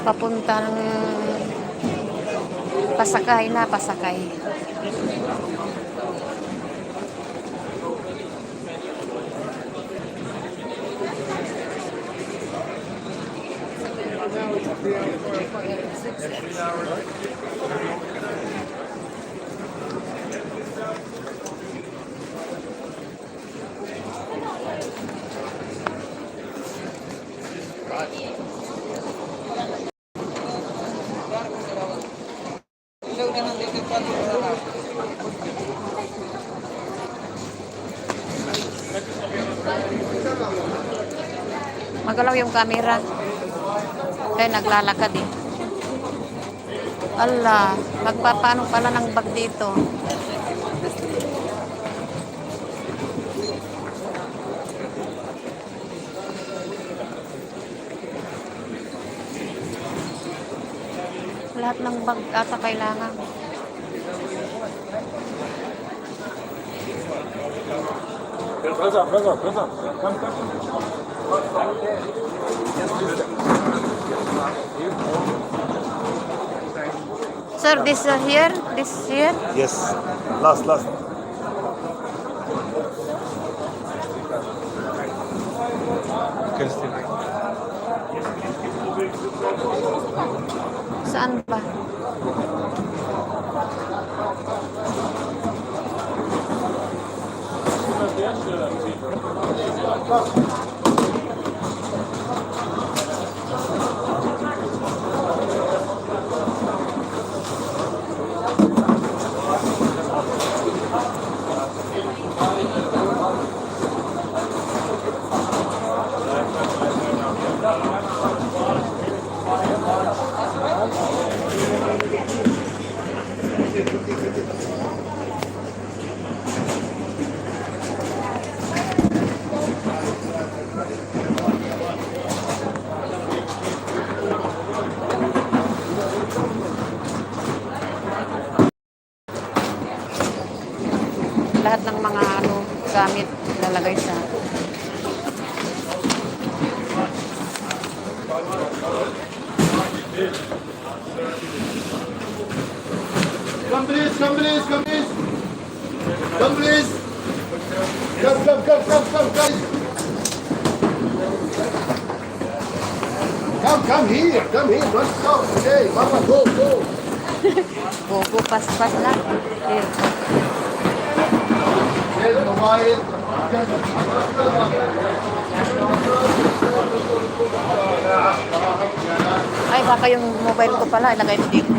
Papuntang Pasakay na, Pasakay. Magalaw yung camera. Kaya naglalakad eh. Ala, magpapaano pala ng bag dito. Lahat ng bag ata kailangan. Sir, this here? This here? Yes. Last. Saan ba? Lahat ng mga gamit lalagay sa Come please. Come. Guys. Come here. Don't stop. Okay, Mama, go. Go, pas lang. Here. Mobile. Ay, baka yung mobile ko pala ilagay mo dito.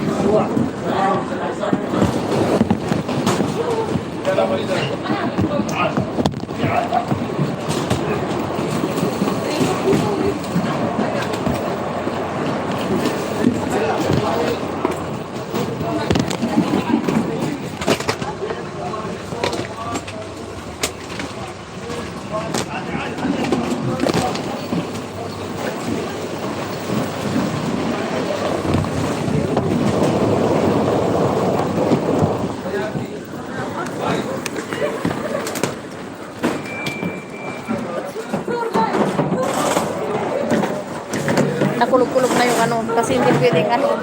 Nakulog-kulog na yung ano, kasi hindi pwedeng ano.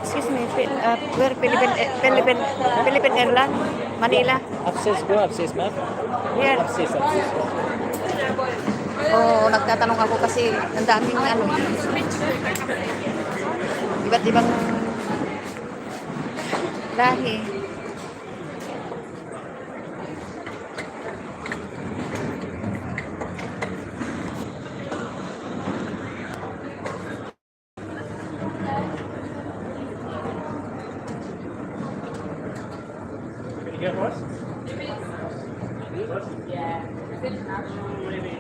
Excuse me, where Philippine Airlines? Manila? Upstairs, ma'am. Here. Upstairs. Oo, nagtatanong ako kasi ang daming ano. Iba't ibang lahi. Here for us? Yeah. Is it actually?